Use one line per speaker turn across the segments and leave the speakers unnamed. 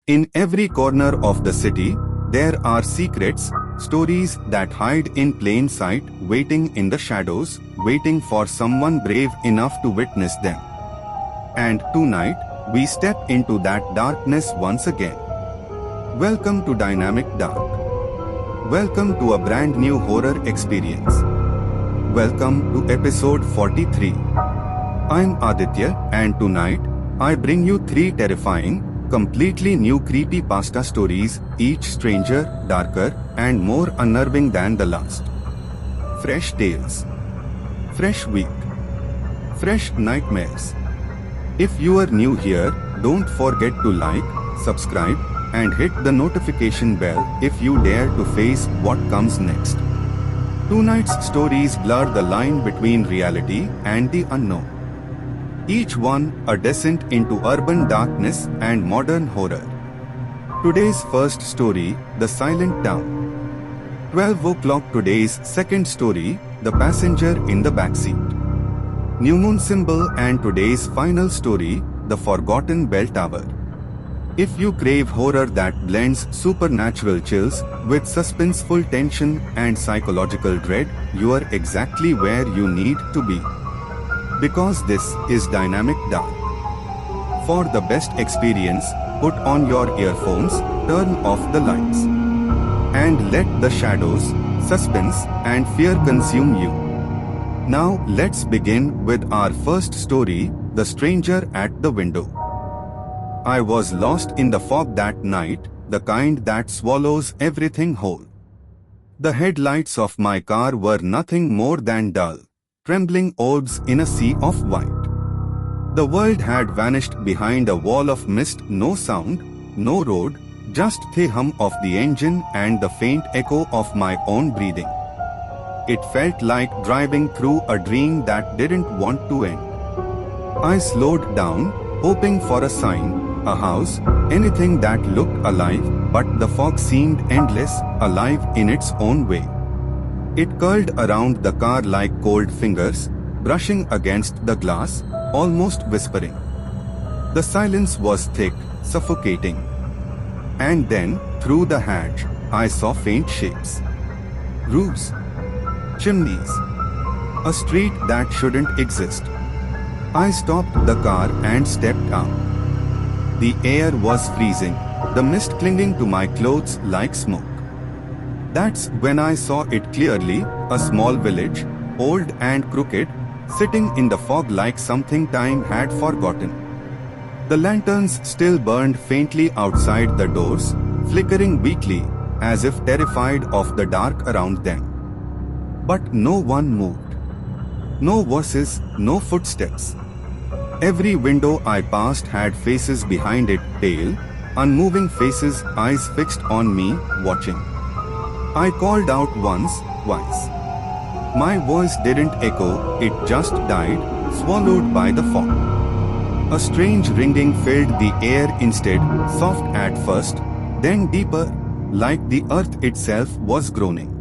In every corner of the city, there are secrets, stories that hide in plain sight, waiting in the shadows, waiting for someone brave enough to witness them. And tonight, we step into that darkness once again. Welcome to Dynamic Dark. Welcome to a brand new horror experience. Welcome to episode 43. I'm Aditya, and tonight, I bring you 3 terrifying, completely new creepypasta stories, each stranger, darker, and more unnerving than the last. Fresh tales. Fresh week. Fresh nightmares. If you are new here, don't forget to like, subscribe, and hit the notification bell if you dare to face what comes next. Tonight's stories blur the line between reality and the unknown. Each one a descent into urban darkness and modern horror. Today's first story, The Silent Town. 12 o'clock. Today's second story, The Passenger in the Backseat. New moon symbol. And today's final story, The Forgotten Bell Tower. If you crave horror that blends supernatural chills with suspenseful tension and psychological dread, you are exactly where you need to be. Because this is Dynamic Dark. For the best experience, put on your earphones, turn off the lights, and let the shadows, suspense, and fear consume you. Now let's begin with our first story, The Stranger at the Window. I was lost in the fog that night, the kind that swallows everything whole. The headlights of my car were nothing more than dull, trembling orbs in a sea of white. The world had vanished behind a wall of mist, no sound, no road, just the hum of the engine and the faint echo of my own breathing. It felt like driving through a dream that didn't want to end. I slowed down, hoping for a sign, a house, anything that looked alive, but the fog seemed endless, alive in its own way. It curled around the car like cold fingers, brushing against the glass, almost whispering. The silence was thick, suffocating. And then, through the hatch, I saw faint shapes. Roofs. Chimneys. A street that shouldn't exist. I stopped the car and stepped out. The air was freezing, the mist clinging to my clothes like smoke. That's when I saw it clearly, a small village, old and crooked, sitting in the fog like something time had forgotten. The lanterns still burned faintly outside the doors, flickering weakly, as if terrified of the dark around them. But no one moved. No voices, no footsteps. Every window I passed had faces behind it, pale, unmoving faces, eyes fixed on me, watching. I called out once, twice. My voice didn't echo, it just died, swallowed by the fog. A strange ringing filled the air instead, soft at first, then deeper, like the earth itself was groaning.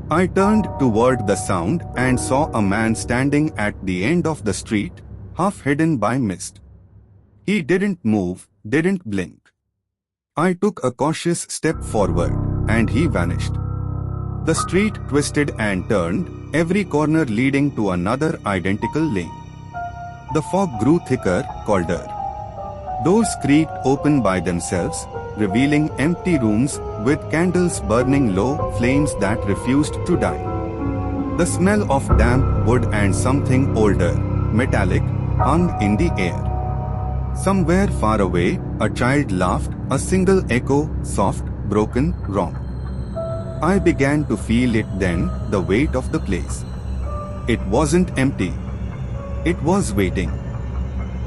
I turned toward the sound and saw a man standing at the end of the street, half hidden by mist. He didn't move, didn't blink. I took a cautious step forward, and he vanished. The street twisted and turned, every corner leading to another identical lane. The fog grew thicker, colder. Doors creaked open by themselves, revealing empty rooms with candles burning low, flames that refused to die. The smell of damp wood and something older, metallic, hung in the air. Somewhere far away, a child laughed, a single echo, soft, broken, wrong. I began to feel it then, the weight of the place. It wasn't empty. It was waiting.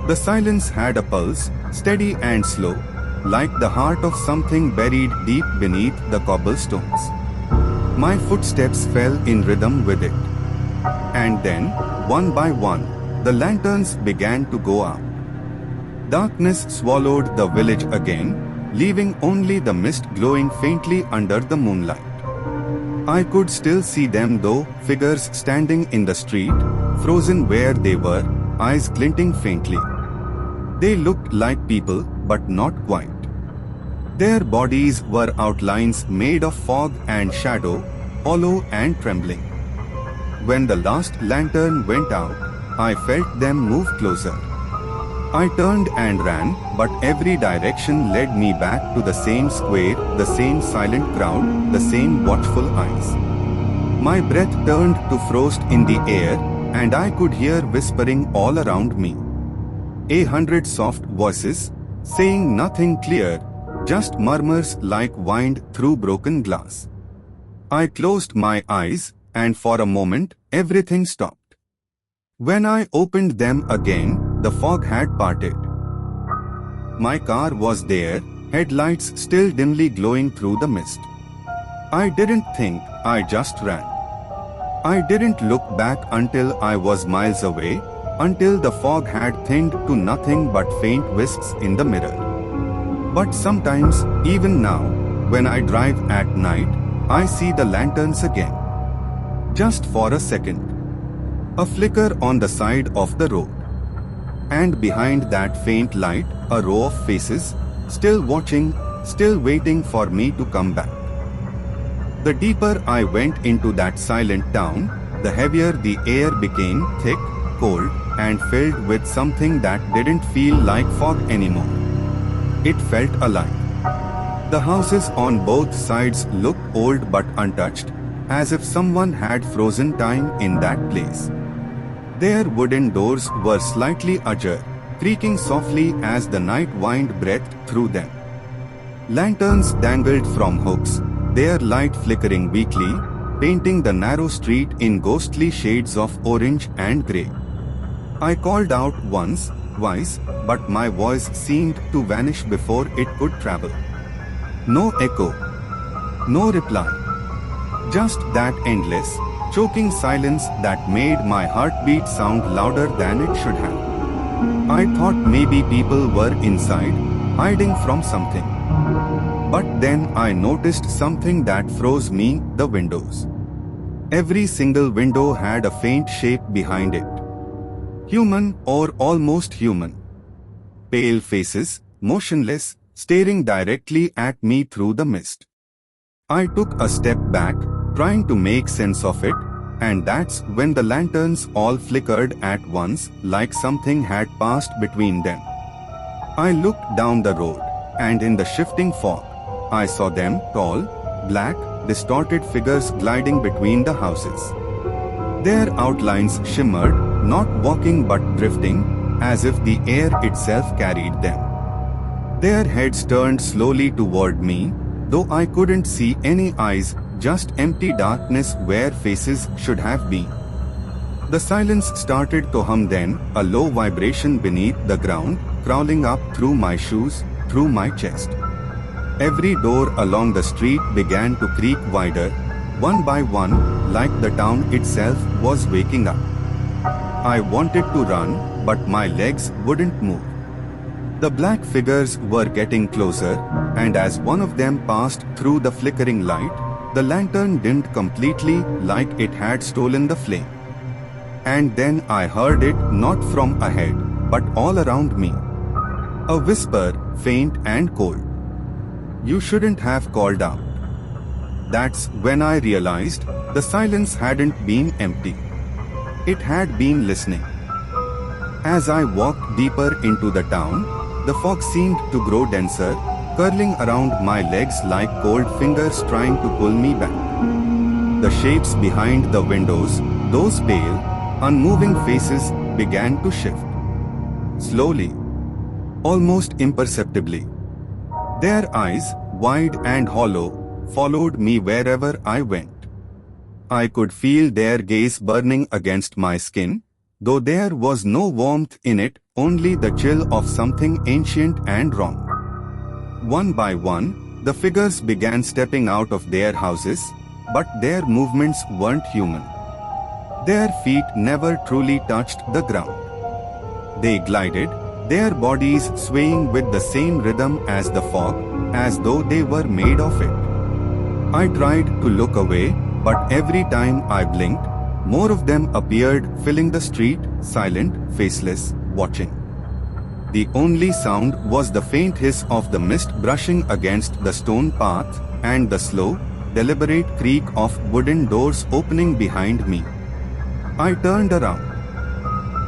The silence had a pulse, steady and slow, like the heart of something buried deep beneath the cobblestones. My footsteps fell in rhythm with it. And then, one by one, the lanterns began to go out. Darkness swallowed the village again, leaving only the mist glowing faintly under the moonlight. I could still see them though, figures standing in the street, frozen where they were, eyes glinting faintly. They looked like people, but not quite. Their bodies were outlines made of fog and shadow, hollow and trembling. When the last lantern went out, I felt them move closer. I turned and ran, but every direction led me back to the same square, the same silent crowd, the same watchful eyes. My breath turned to frost in the air, and I could hear whispering all around me. 100 soft voices, saying nothing clear, just murmurs like wind through broken glass. I closed my eyes, and for a moment, everything stopped. When I opened them again, the fog had parted. My car was there, headlights still dimly glowing through the mist. I didn't think, I just ran. I didn't look back until I was miles away, until the fog had thinned to nothing but faint wisps in the mirror. But sometimes, even now, when I drive at night, I see the lanterns again. Just for a second. A flicker on the side of the road. And behind that faint light, a row of faces, still watching, still waiting for me to come back. The deeper I went into that silent town, the heavier the air became, thick, cold, and filled with something that didn't feel like fog anymore. It felt alive. The houses on both sides looked old but untouched, as if someone had frozen time in that place. Their wooden doors were slightly ajar, creaking softly as the night wind breathed through them. Lanterns dangled from hooks, their light flickering weakly, painting the narrow street in ghostly shades of orange and grey. I called out once, twice, but my voice seemed to vanish before it could travel. No echo. No reply. Just that endless, choking silence that made my heartbeat sound louder than it should have. I thought maybe people were inside, hiding from something. But then I noticed something that froze me, the windows. Every single window had a faint shape behind it. Human or almost human. Pale faces, motionless, staring directly at me through the mist. I took a step back, trying to make sense of it, and that's when the lanterns all flickered at once, like something had passed between them. I looked down the road, and in the shifting fog, I saw them, tall, black, distorted figures gliding between the houses. Their outlines shimmered, not walking but drifting, as if the air itself carried them. Their heads turned slowly toward me, though I couldn't see any eyes, just empty darkness where faces should have been. The silence started to hum then, a low vibration beneath the ground, crawling up through my shoes, through my chest. Every door along the street began to creak wider, one by one, like the town itself was waking up. I wanted to run, but my legs wouldn't move. The black figures were getting closer, and as one of them passed through the flickering light, the lantern dimmed completely, like it had stolen the flame. And then I heard it, not from ahead, but all around me. A whisper, faint and cold. You shouldn't have called out. That's when I realized the silence hadn't been empty. It had been listening. As I walked deeper into the town, the fog seemed to grow denser, curling around my legs like cold fingers trying to pull me back. The shapes behind the windows, those pale, unmoving faces, began to shift. Slowly, almost imperceptibly. Their eyes, wide and hollow, followed me wherever I went. I could feel their gaze burning against my skin, though there was no warmth in it, only the chill of something ancient and wrong. One by one, the figures began stepping out of their houses, but their movements weren't human. Their feet never truly touched the ground. They glided, their bodies swaying with the same rhythm as the fog, as though they were made of it. I tried to look away, but every time I blinked, more of them appeared, filling the street, silent, faceless, watching. The only sound was the faint hiss of the mist brushing against the stone path and the slow, deliberate creak of wooden doors opening behind me. I turned around.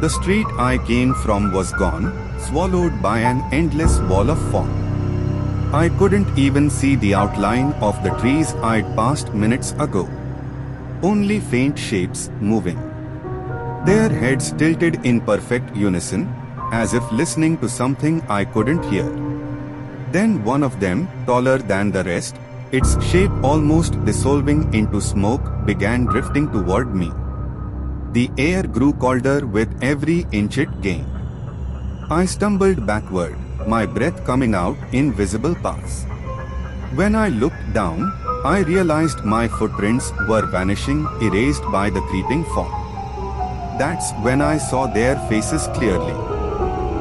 The street I came from was gone, swallowed by an endless wall of fog. I couldn't even see the outline of the trees I'd passed minutes ago. Only faint shapes moving. Their heads tilted in perfect unison, as if listening to something I couldn't hear. Then one of them, taller than the rest, its shape almost dissolving into smoke, began drifting toward me. The air grew colder with every inch it gained. I stumbled backward, my breath coming out in visible puffs. When I looked down, I realized my footprints were vanishing, erased by the creeping fog. That's when I saw their faces clearly.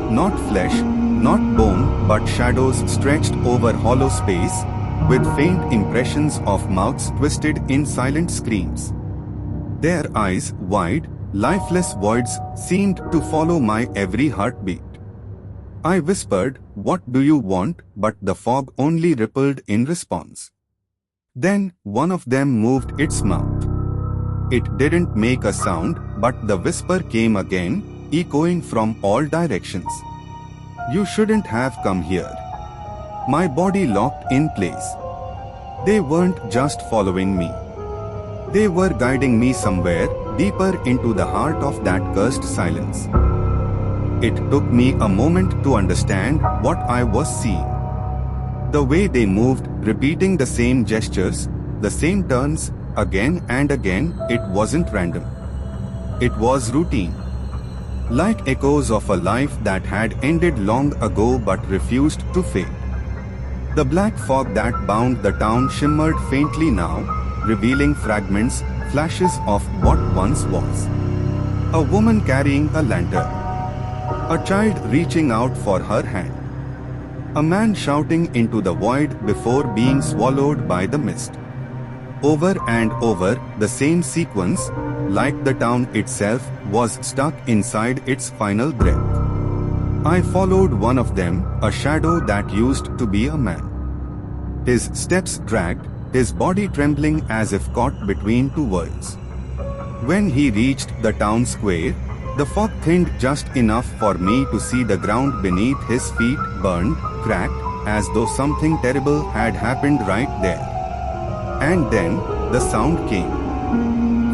Not flesh, not bone, but shadows stretched over hollow space, with faint impressions of mouths twisted in silent screams. Their eyes, wide, lifeless voids, seemed to follow my every heartbeat. I whispered, "What do you want?" but the fog only rippled in response. Then, one of them moved its mouth. It didn't make a sound, but the whisper came again, echoing from all directions. "You shouldn't have come here." My body locked in place. They weren't just following me. They were guiding me somewhere, deeper into the heart of that cursed silence. It took me a moment to understand what I was seeing. The way they moved, repeating the same gestures, the same turns, again and again, it wasn't random. It was routine. Like echoes of a life that had ended long ago but refused to fade. The black fog that bound the town shimmered faintly now, revealing fragments, flashes of what once was. A woman carrying a lantern. A child reaching out for her hand. A man shouting into the void before being swallowed by the mist. Over and over, the same sequence, like the town itself, was stuck inside its final breath. I followed one of them, a shadow that used to be a man. His steps dragged, his body trembling as if caught between two worlds. When he reached the town square, the fog thinned just enough for me to see the ground beneath his feet burned, cracked, as though something terrible had happened right there. And then, the sound came.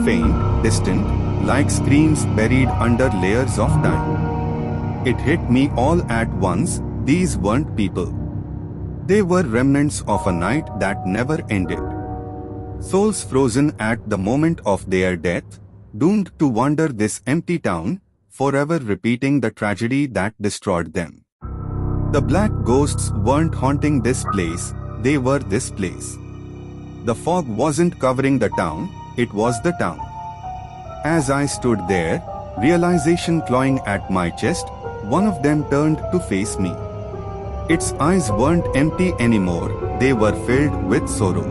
Faint, distant, like screams buried under layers of time. It hit me all at once, these weren't people. They were remnants of a night that never ended. Souls frozen at the moment of their death, doomed to wander this empty town, forever repeating the tragedy that destroyed them. The black ghosts weren't haunting this place, they were this place. The fog wasn't covering the town, it was the town. As I stood there, realization clawing at my chest, one of them turned to face me. Its eyes weren't empty anymore, they were filled with sorrow.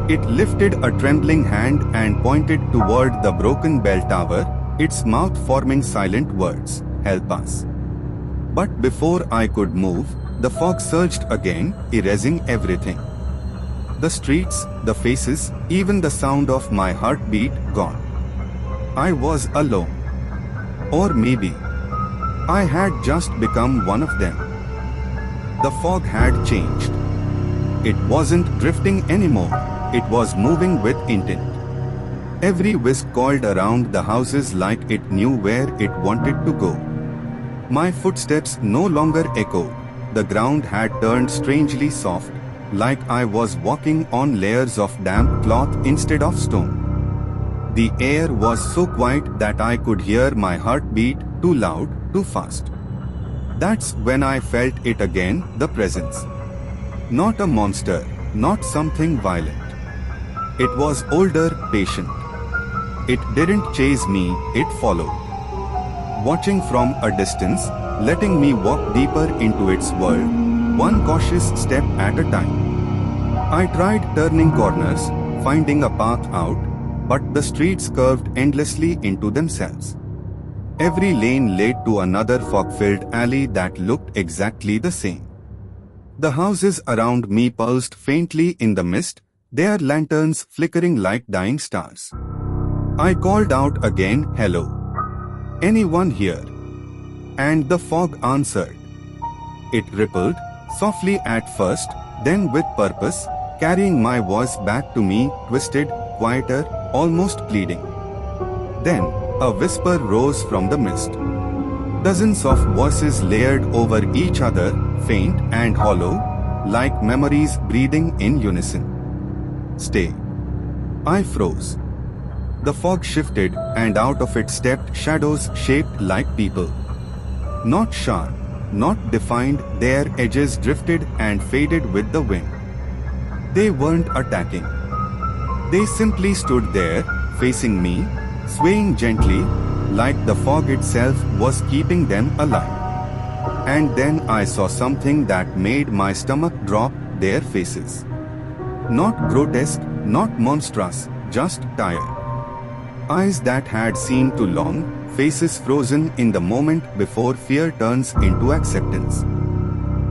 It lifted a trembling hand and pointed toward the broken bell tower, its mouth forming silent words, "Help us." But before I could move, the fog surged again, erasing everything. The streets, the faces, even the sound of my heartbeat gone. I was alone. Or maybe I had just become one of them. The fog had changed. It wasn't drifting anymore. It was moving with intent. Every wisp coiled around the houses like it knew where it wanted to go. My footsteps no longer echoed. The ground had turned strangely soft, like I was walking on layers of damp cloth instead of stone. The air was so quiet that I could hear my heartbeat, too loud, too fast. That's when I felt it again, the presence. Not a monster, not something violent. It was older, patient. It didn't chase me, it followed. Watching from a distance, letting me walk deeper into its world, one cautious step at a time. I tried turning corners, finding a path out, but the streets curved endlessly into themselves. Every lane led to another fog-filled alley that looked exactly the same. The houses around me pulsed faintly in the mist, their lanterns flickering like dying stars. I called out again, "Hello? Anyone here?" And the fog answered. It rippled, softly at first, then with purpose, carrying my voice back to me, twisted, quieter, almost pleading. Then, a whisper rose from the mist. Dozens of voices layered over each other, faint and hollow, like memories breathing in unison. "Stay." I froze. The fog shifted, and out of it stepped shadows shaped like people. Not sharp, not defined, their edges drifted and faded with the wind. They weren't attacking. They simply stood there, facing me, swaying gently, like the fog itself was keeping them alive. And then I saw something that made my stomach drop, their faces. Not grotesque, not monstrous, just tired. Eyes that had seen too long, faces frozen in the moment before fear turns into acceptance.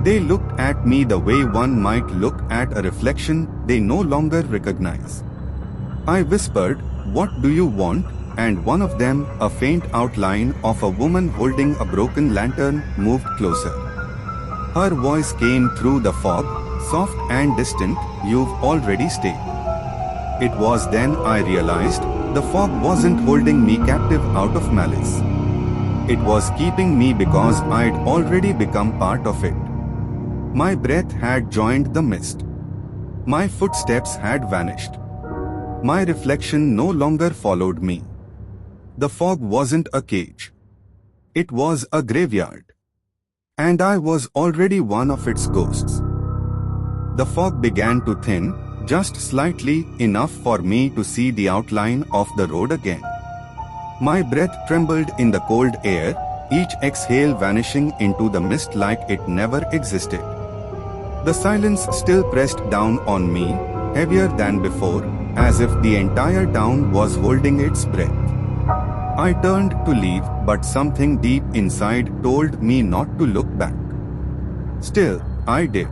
They looked at me the way one might look at a reflection they no longer recognize. I whispered, "What do you want?" And one of them, a faint outline of a woman holding a broken lantern, moved closer. Her voice came through the fog, soft and distant, "You've already stayed." It was then I realized, the fog wasn't holding me captive out of malice. It was keeping me because I'd already become part of it. My breath had joined the mist. My footsteps had vanished. My reflection no longer followed me. The fog wasn't a cage. It was a graveyard. And I was already one of its ghosts. The fog began to thin, just slightly, enough for me to see the outline of the road again. My breath trembled in the cold air, each exhale vanishing into the mist like it never existed. The silence still pressed down on me, heavier than before, as if the entire town was holding its breath. I turned to leave, but something deep inside told me not to look back. Still, I did.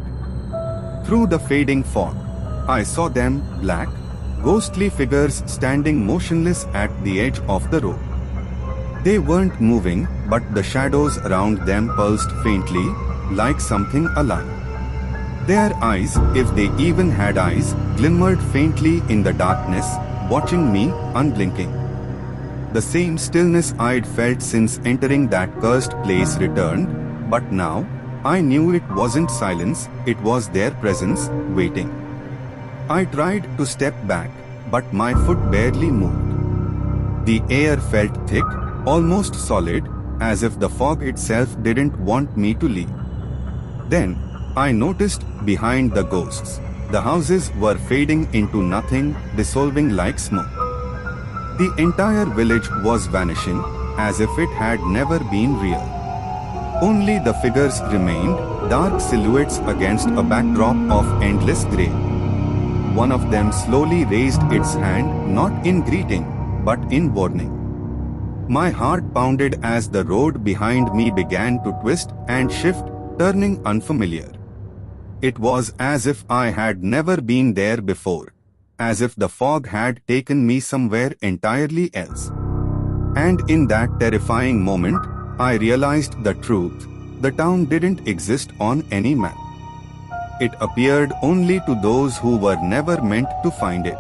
Through the fading fog, I saw them, black, ghostly figures standing motionless at the edge of the road. They weren't moving, but the shadows around them pulsed faintly, like something alive. Their eyes, if they even had eyes, glimmered faintly in the darkness, watching me, unblinking. The same stillness I'd felt since entering that cursed place returned, but now, I knew it wasn't silence, it was their presence, waiting. I tried to step back, but my foot barely moved. The air felt thick, almost solid, as if the fog itself didn't want me to leave. Then, I noticed, behind the ghosts, the houses were fading into nothing, dissolving like smoke. The entire village was vanishing, as if it had never been real. Only the figures remained, dark silhouettes against a backdrop of endless grey. One of them slowly raised its hand, not in greeting, but in warning. My heart pounded as the road behind me began to twist and shift, turning unfamiliar. It was as if I had never been there before, as if the fog had taken me somewhere entirely else. And in that terrifying moment, I realized the truth. The town didn't exist on any map. It appeared only to those who were never meant to find it.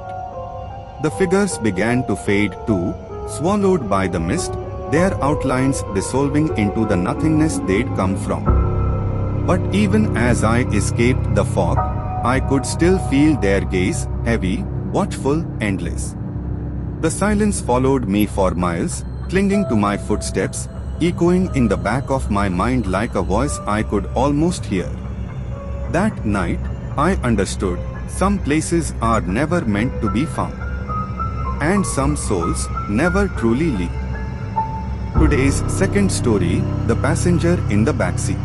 The figures began to fade too, swallowed by the mist, their outlines dissolving into the nothingness they'd come from. But even as I escaped the fog, I could still feel their gaze, heavy, watchful, endless. The silence followed me for miles, clinging to my footsteps, echoing in the back of my mind like a voice I could almost hear. That night, I understood, some places are never meant to be found. And some souls never truly leave. Today's second story, The Passenger in the Backseat.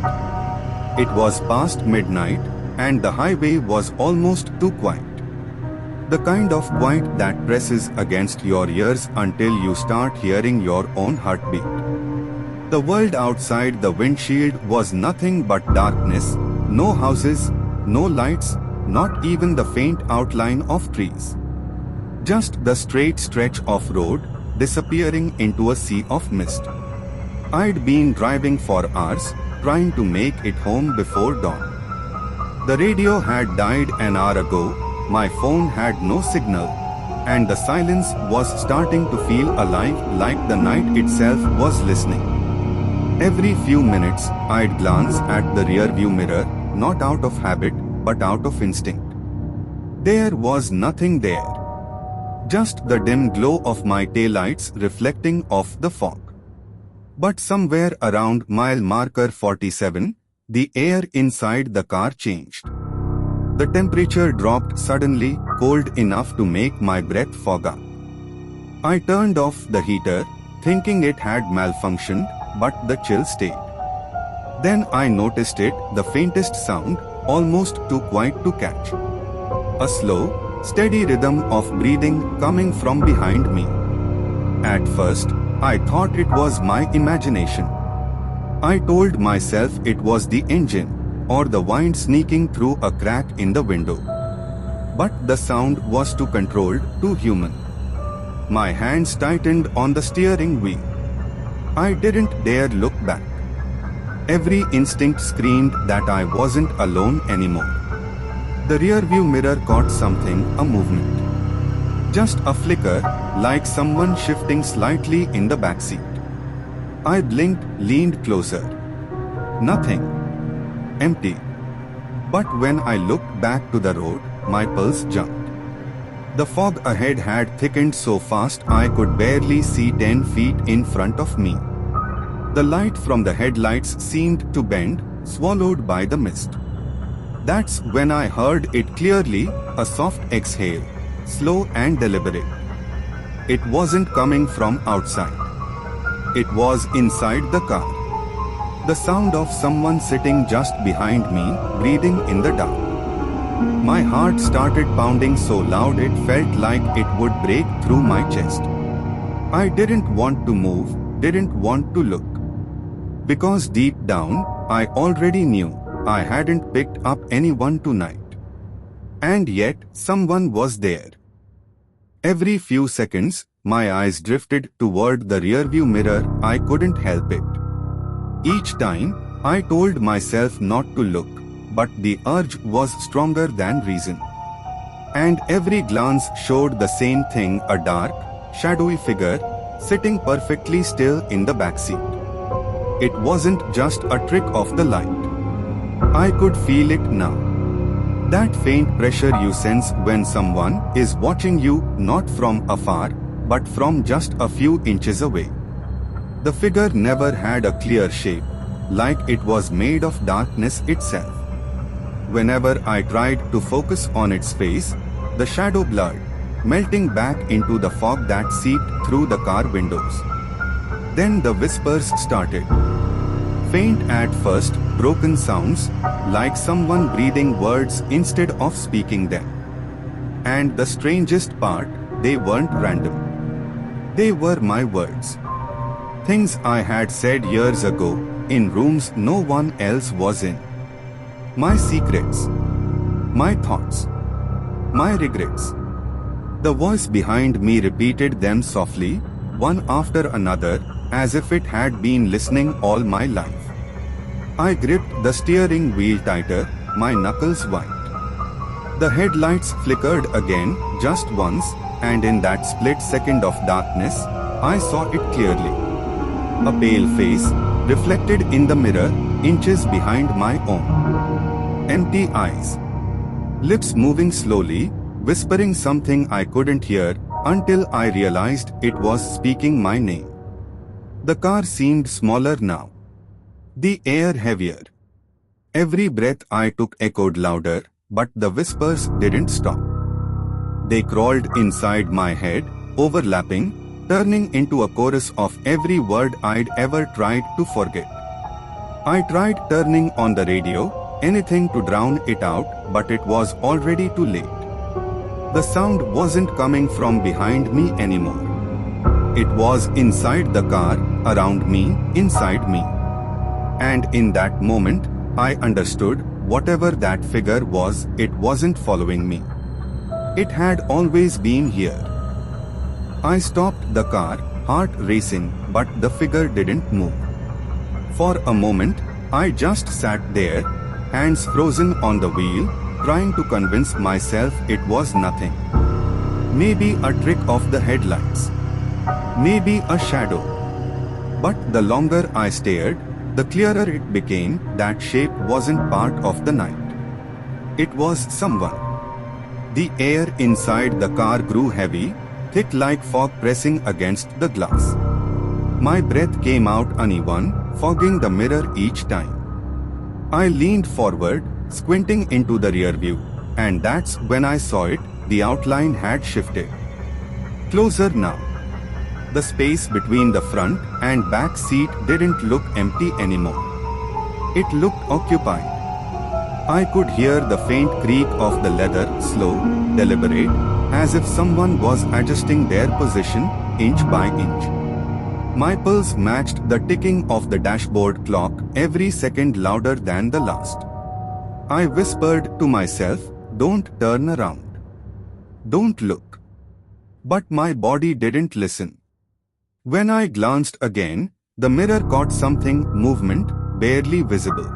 It was past midnight, and the highway was almost too quiet. The kind of quiet that presses against your ears until you start hearing your own heartbeat. The world outside the windshield was nothing but darkness, no houses, no lights, not even the faint outline of trees. Just the straight stretch of road, disappearing into a sea of mist. I'd been driving for hours, trying to make it home before dawn. The radio had died an hour ago, my phone had no signal, and the silence was starting to feel alive like the night itself was listening. Every few minutes, I'd glance at the rearview mirror, not out of habit, but out of instinct. There was nothing there. Just the dim glow of my taillights reflecting off the fog. But somewhere around mile marker 47, the air inside the car changed. The temperature dropped suddenly, cold enough to make my breath fog up. I turned off the heater, thinking it had malfunctioned, but the chill stayed. Then I noticed it, the faintest sound, almost too quiet to catch. A slow, steady rhythm of breathing coming from behind me. At first, I thought it was my imagination. I told myself it was the engine, or the wind sneaking through a crack in the window. But the sound was too controlled, too human. My hands tightened on the steering wheel. I didn't dare look back. Every instinct screamed that I wasn't alone anymore. The rearview mirror caught something, a movement. Just a flicker, like someone shifting slightly in the backseat. I blinked, leaned closer. Nothing. Empty. But when I looked back to the road, my pulse jumped. The fog ahead had thickened so fast I could barely see 10 feet in front of me. The light from the headlights seemed to bend, swallowed by the mist. That's when I heard it clearly, a soft exhale, slow and deliberate. It wasn't coming from outside. It was inside the car. The sound of someone sitting just behind me, breathing in the dark. My heart started pounding so loud it felt like it would break through my chest. I didn't want to move, didn't want to look. Because deep down, I already knew I hadn't picked up anyone tonight. And yet, someone was there. Every few seconds, my eyes drifted toward the rearview mirror. I couldn't help it. Each time, I told myself not to look, but the urge was stronger than reason. And every glance showed the same thing, a dark, shadowy figure, sitting perfectly still in the backseat. It wasn't just a trick of the light. I could feel it now. That faint pressure you sense when someone is watching you, not from afar, but from just a few inches away. The figure never had a clear shape, like it was made of darkness itself. Whenever I tried to focus on its face, the shadow blurred, melting back into the fog that seeped through the car windows. Then the whispers started. Faint at first, broken sounds, like someone breathing words instead of speaking them. And the strangest part, they weren't random. They were my words. Things I had said years ago, in rooms no one else was in. My secrets. My thoughts. My regrets. The voice behind me repeated them softly, one after another, as if it had been listening all my life. I gripped the steering wheel tighter, my knuckles white. The headlights flickered again, just once, and in that split second of darkness, I saw it clearly. A pale face, reflected in the mirror, inches behind my own. Empty eyes. Lips moving slowly, whispering something I couldn't hear, until I realized it was speaking my name. The car seemed smaller now. The air heavier. Every breath I took echoed louder, but the whispers didn't stop. They crawled inside my head, overlapping, turning into a chorus of every word I'd ever tried to forget. I tried turning on the radio, anything to drown it out, but it was already too late. The sound wasn't coming from behind me anymore. It was inside the car, around me, inside me. And in that moment, I understood, whatever that figure was, it wasn't following me. It had always been here. I stopped the car, heart racing, but the figure didn't move. For a moment, I just sat there, hands frozen on the wheel, trying to convince myself it was nothing. Maybe a trick of the headlights. Maybe a shadow. But the longer I stared, the clearer it became that shape wasn't part of the night. It was someone. The air inside the car grew heavy, thick like fog pressing against the glass. My breath came out uneven, fogging the mirror each time. I leaned forward, squinting into the rear view, and that's when I saw it. The outline had shifted. Closer now. The space between the front and back seat didn't look empty anymore. It looked occupied. I could hear the faint creak of the leather, slow, deliberate, as if someone was adjusting their position, inch by inch. My pulse matched the ticking of the dashboard clock, every second louder than the last. I whispered to myself, "Don't turn around. Don't look." But my body didn't listen. When I glanced again, the mirror caught something, movement, barely visible.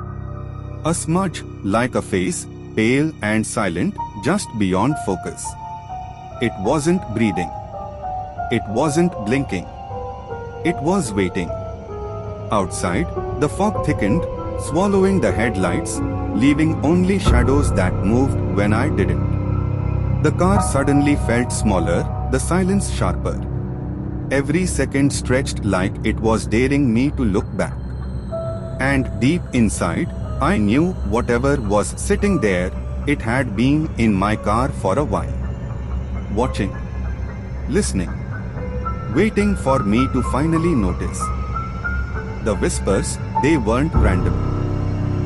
A smudge, like a face, pale and silent, just beyond focus. It wasn't breathing. It wasn't blinking. It was waiting. Outside, the fog thickened, swallowing the headlights, leaving only shadows that moved when I didn't. The car suddenly felt smaller, the silence sharper. Every second stretched like it was daring me to look back. And deep inside, I knew whatever was sitting there, it had been in my car for a while. Watching. Listening. Waiting for me to finally notice. The whispers, they weren't random.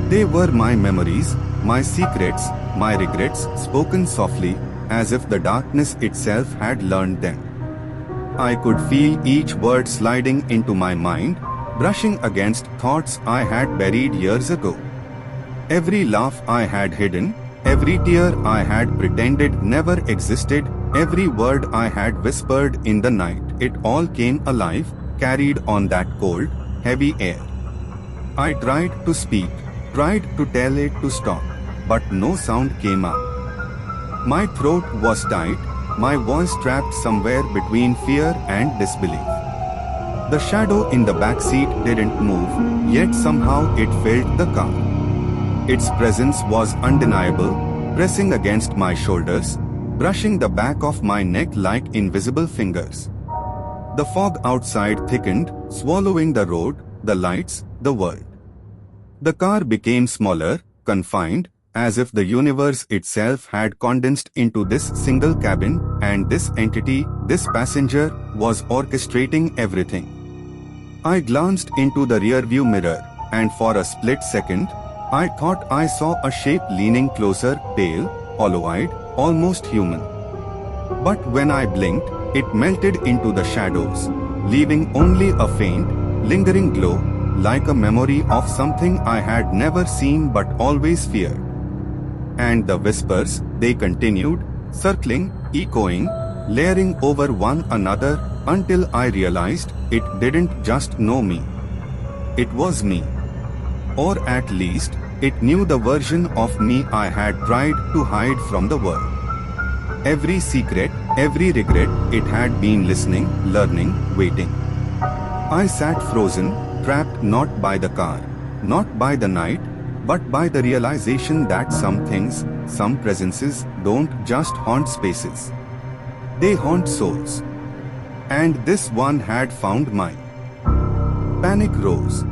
They were my memories, my secrets, my regrets, spoken softly, as if the darkness itself had learned them. I could feel each word sliding into my mind, brushing against thoughts I had buried years ago. Every laugh I had hidden, every tear I had pretended never existed, every word I had whispered in the night, it all came alive, carried on that cold, heavy air. I tried to speak, tried to tell it to stop, but no sound came out. My throat was tight, my voice trapped somewhere between fear and disbelief. The shadow in the back seat didn't move, yet somehow it filled the car. Its presence was undeniable, pressing against my shoulders, brushing the back of my neck like invisible fingers. The fog outside thickened, swallowing the road, the lights, the world. The car became smaller, confined, as if the universe itself had condensed into this single cabin, and this entity, this passenger, was orchestrating everything. I glanced into the rearview mirror, and for a split second, I thought I saw a shape leaning closer, pale, hollow-eyed, almost human. But when I blinked, it melted into the shadows, leaving only a faint, lingering glow, like a memory of something I had never seen but always feared. And the whispers, they continued, circling, echoing, layering over one another, until I realized it didn't just know me. It was me. Or at least, it knew the version of me I had tried to hide from the world. Every secret, every regret, it had been listening, learning, waiting. I sat frozen, trapped not by the car, not by the night, but by the realization that some things, some presences, don't just haunt spaces. They haunt souls. And this one had found mine. Panic rose.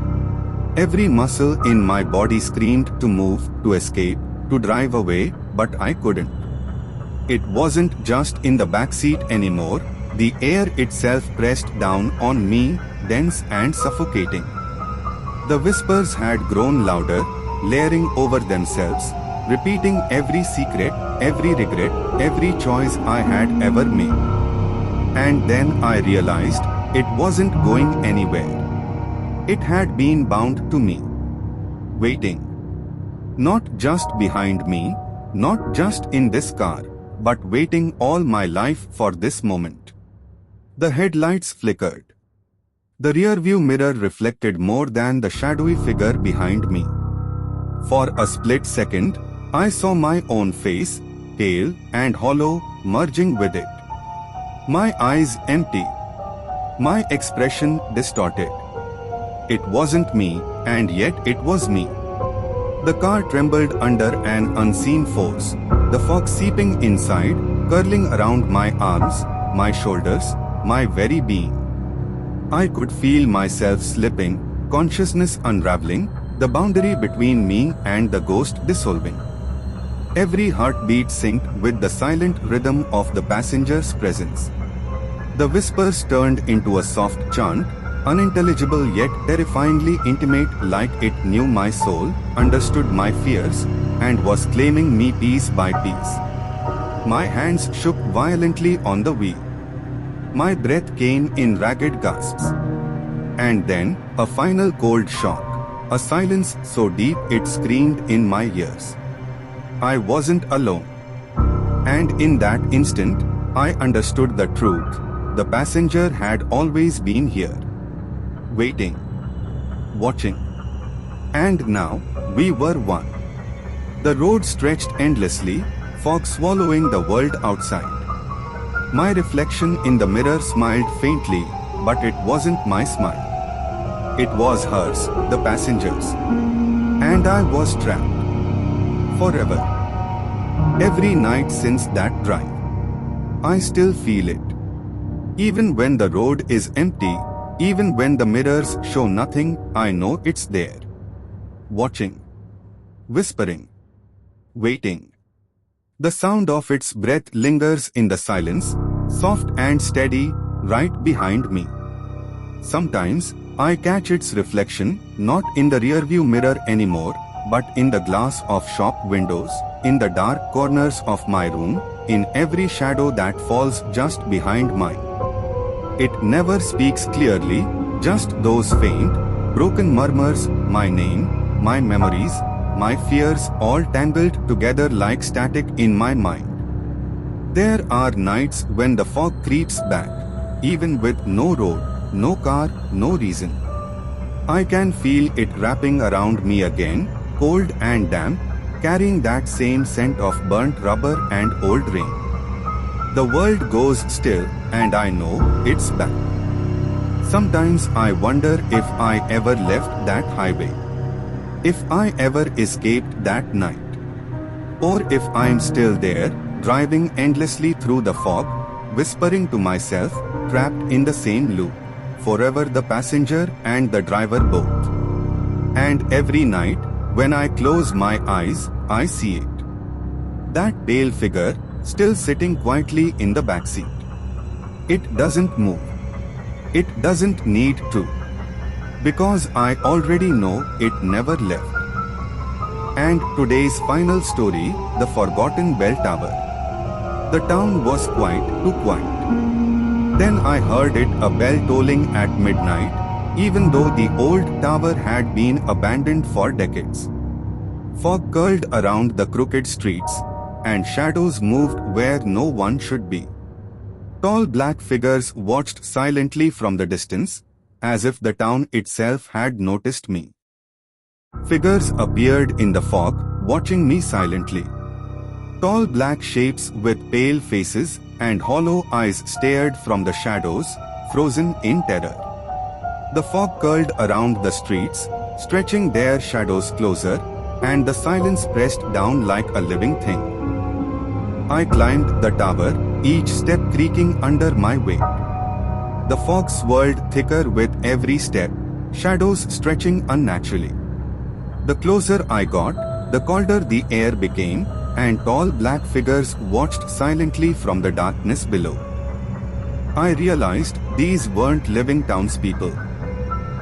Every muscle in my body screamed to move, to escape, to drive away, but I couldn't. It wasn't just in the backseat anymore, the air itself pressed down on me, dense and suffocating. The whispers had grown louder, layering over themselves, repeating every secret, every regret, every choice I had ever made. And then I realized, It wasn't going anywhere. It had been bound to me. Waiting. Not just behind me, not just in this car, but waiting all my life for this moment. The headlights flickered. The rearview mirror reflected more than the shadowy figure behind me. For a split second, I saw my own face, pale and hollow, merging with it. My eyes empty. My expression distorted. It wasn't me, and yet it was me. The car trembled under an unseen force, the fog seeping inside, curling around my arms, my shoulders, my very being. I could feel myself slipping, consciousness unraveling, the boundary between me and the ghost dissolving. Every heartbeat synced with the silent rhythm of the passenger's presence. The whispers turned into a soft chant, unintelligible yet terrifyingly intimate, like it knew my soul, understood my fears, and was claiming me piece by piece. My hands shook violently on the wheel. My breath came in ragged gasps. And then, a final cold shock, a silence so deep it screamed in my ears. I wasn't alone. And in that instant, I understood the truth. The passenger had always been here. Waiting. Watching. And now, we were one. The road stretched endlessly, fog swallowing the world outside. My reflection in the mirror smiled faintly, but it wasn't my smile. It was hers, the passenger's. And I was trapped. Forever. Every night since that drive. I still feel it. Even when the road is empty, even when the mirrors show nothing, I know it's there. Watching. Whispering. Waiting. The sound of its breath lingers in the silence, soft and steady, right behind me. Sometimes, I catch its reflection, not in the rearview mirror anymore, but in the glass of shop windows, in the dark corners of my room, in every shadow that falls just behind mine. It never speaks clearly, just those faint, broken murmurs, my name, my memories, my fears all tangled together like static in my mind. There are nights when the fog creeps back, even with no road, no car, no reason. I can feel it wrapping around me again, cold and damp, carrying that same scent of burnt rubber and old rain. The world goes still, and I know it's back. Sometimes I wonder if I ever left that highway. If I ever escaped that night. Or if I'm still there, driving endlessly through the fog, whispering to myself, trapped in the same loop, forever the passenger and the driver both. And every night, when I close my eyes, I see it. That pale figure, still sitting quietly in the backseat. It doesn't move. It doesn't need to. Because I already know it never left. And today's final story, The Forgotten Bell Tower. The town was quiet, too quiet. Then I heard it, a bell tolling at midnight, even though the old tower had been abandoned for decades. Fog curled around the crooked streets, and shadows moved where no one should be. Tall black figures watched silently from the distance, as if the town itself had noticed me. Figures appeared in the fog, watching me silently. Tall black shapes with pale faces and hollow eyes stared from the shadows, frozen in terror. The fog curled around the streets, stretching their shadows closer, and the silence pressed down like a living thing. I climbed the tower, each step creaking under my weight. The fog swirled thicker with every step, shadows stretching unnaturally. The closer I got, the colder the air became, and tall black figures watched silently from the darkness below. I realized these weren't living townspeople.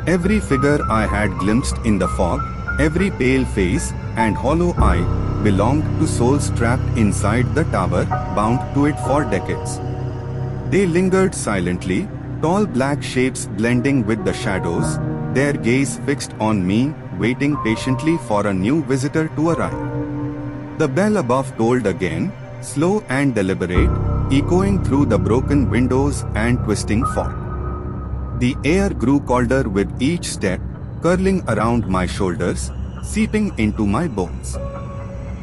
Every figure I had glimpsed in the fog, every pale face and hollow eye, belonged to souls trapped inside the tower, bound to it for decades. They lingered silently, Tall black shapes blending with the shadows, their gaze fixed on me, waiting patiently for a new visitor to arrive. The bell above tolled again, slow and deliberate, echoing through the broken windows and twisting fog. The air grew colder with each step, curling around my shoulders, seeping into my bones.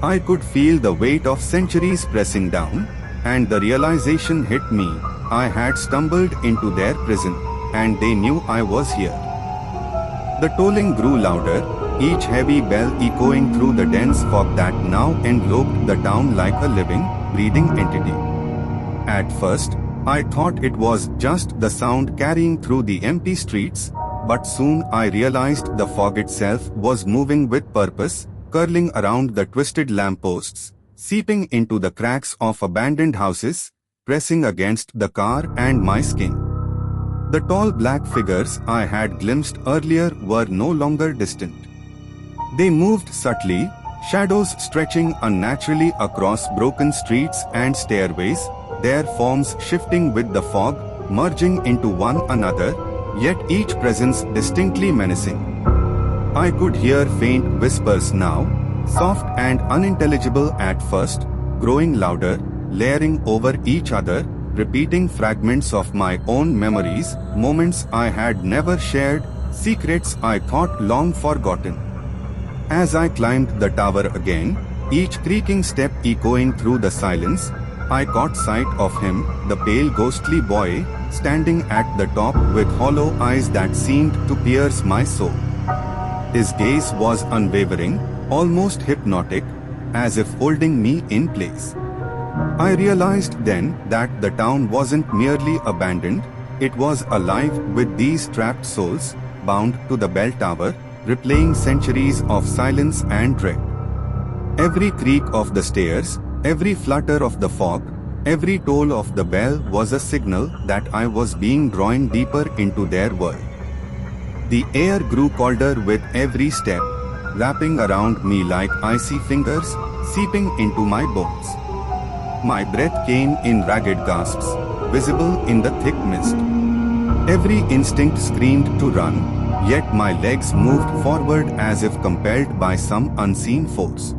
I could feel the weight of centuries pressing down, and the realization hit me, I had stumbled into their prison, and they knew I was here. The tolling grew louder, each heavy bell echoing through the dense fog that now enveloped the town like a living, breathing entity. At first, I thought it was just the sound carrying through the empty streets, but soon I realized the fog itself was moving with purpose, curling around the twisted lampposts, seeping into the cracks of abandoned houses, pressing against the car and my skin. The tall black figures I had glimpsed earlier were no longer distant. They moved subtly, shadows stretching unnaturally across broken streets and stairways, their forms shifting with the fog, merging into one another, yet each presence distinctly menacing. I could hear faint whispers now, soft and unintelligible at first, growing louder, layering over each other, repeating fragments of my own memories, moments I had never shared, secrets I thought long forgotten. As I climbed the tower again, each creaking step echoing through the silence, I caught sight of him, the pale ghostly boy, standing at the top with hollow eyes that seemed to pierce my soul. His gaze was unwavering, almost hypnotic, as if holding me in place. I realized then that the town wasn't merely abandoned, it was alive with these trapped souls, bound to the bell tower, replaying centuries of silence and dread. Every creak of the stairs, every flutter of the fog, every toll of the bell was a signal that I was being drawn deeper into their world. The air grew colder with every step, wrapping around me like icy fingers, seeping into my bones. My breath came in ragged gasps, visible in the thick mist. Every instinct screamed to run, yet my legs moved forward as if compelled by some unseen force.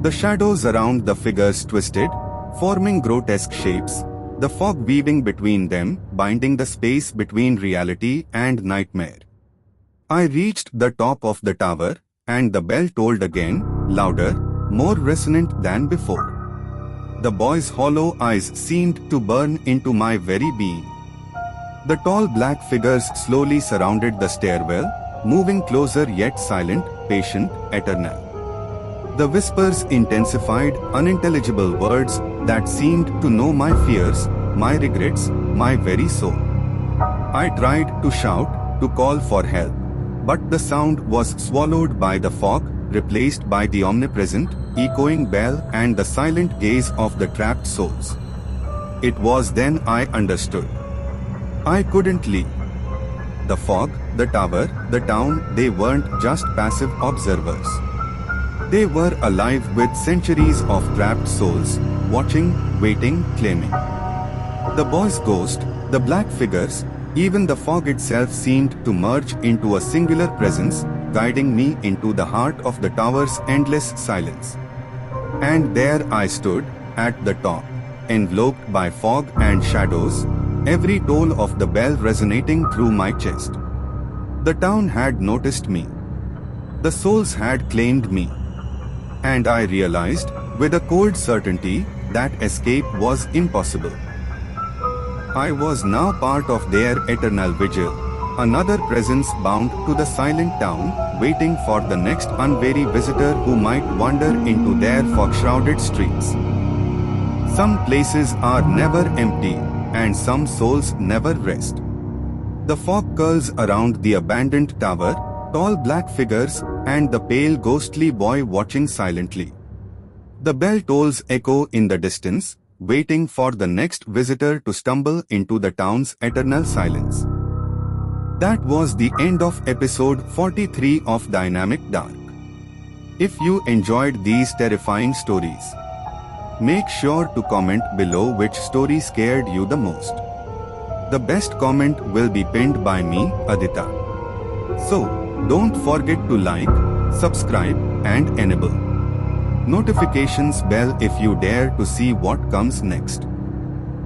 The shadows around the figures twisted, forming grotesque shapes, the fog weaving between them, binding the space between reality and nightmare. I reached the top of the tower, and the bell tolled again, louder, more resonant than before. The boy's hollow eyes seemed to burn into my very being. The tall black figures slowly surrounded the stairwell, moving closer yet silent, patient, eternal. The whispers intensified, unintelligible words that seemed to know my fears, my regrets, my very soul. I tried to shout, to call for help, but the sound was swallowed by the fog, replaced by the omnipresent, echoing bell and the silent gaze of the trapped souls. It was then I understood. I couldn't leave. The fog, the tower, the town, they weren't just passive observers. They were alive with centuries of trapped souls, watching, waiting, claiming. The boy's ghost, the black figures, even the fog itself seemed to merge into a singular presence, guiding me into the heart of the tower's endless silence. And there I stood, at the top, enveloped by fog and shadows, every toll of the bell resonating through my chest. The town had noticed me. The souls had claimed me. And I realized, with a cold certainty, that escape was impossible. I was now part of their eternal vigil, another presence bound to the silent town, waiting for the next unwary visitor who might wander into their fog-shrouded streets. Some places are never empty, and some souls never rest. The fog curls around the abandoned tower, tall black figures, and the pale ghostly boy watching silently. The bell tolls echo in the distance, waiting for the next visitor to stumble into the town's eternal silence. That was the end of episode 43 of Dynamic Dark. If you enjoyed these terrifying stories, make sure to comment below which story scared you the most. The best comment will be pinned by me, Aditya. So, don't forget to like, subscribe, and enable notifications bell if you dare to see what comes next.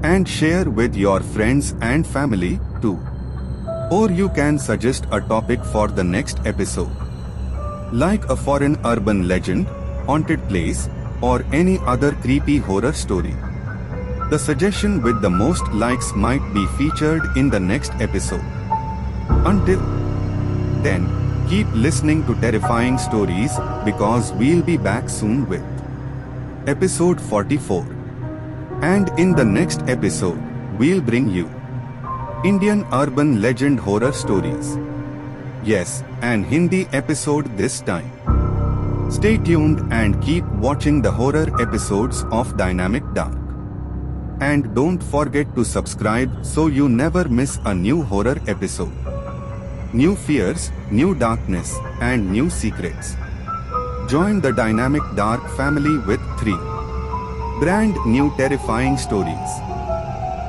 And share with your friends and family too. Or you can suggest a topic for the next episode, like a foreign urban legend, haunted place, or any other creepy horror story. The suggestion with the most likes might be featured in the next episode. Until then, keep listening to terrifying stories because we'll be back soon with episode 44. And in the next episode, we'll bring you Indian urban legend horror stories. Yes, an Hindi episode this time. Stay tuned and keep watching the horror episodes of Dynamic Dark. And don't forget to subscribe so you never miss a new horror episode. New fears, new darkness, and new secrets. Join the Dynamic Dark family with 3 brand new terrifying stories.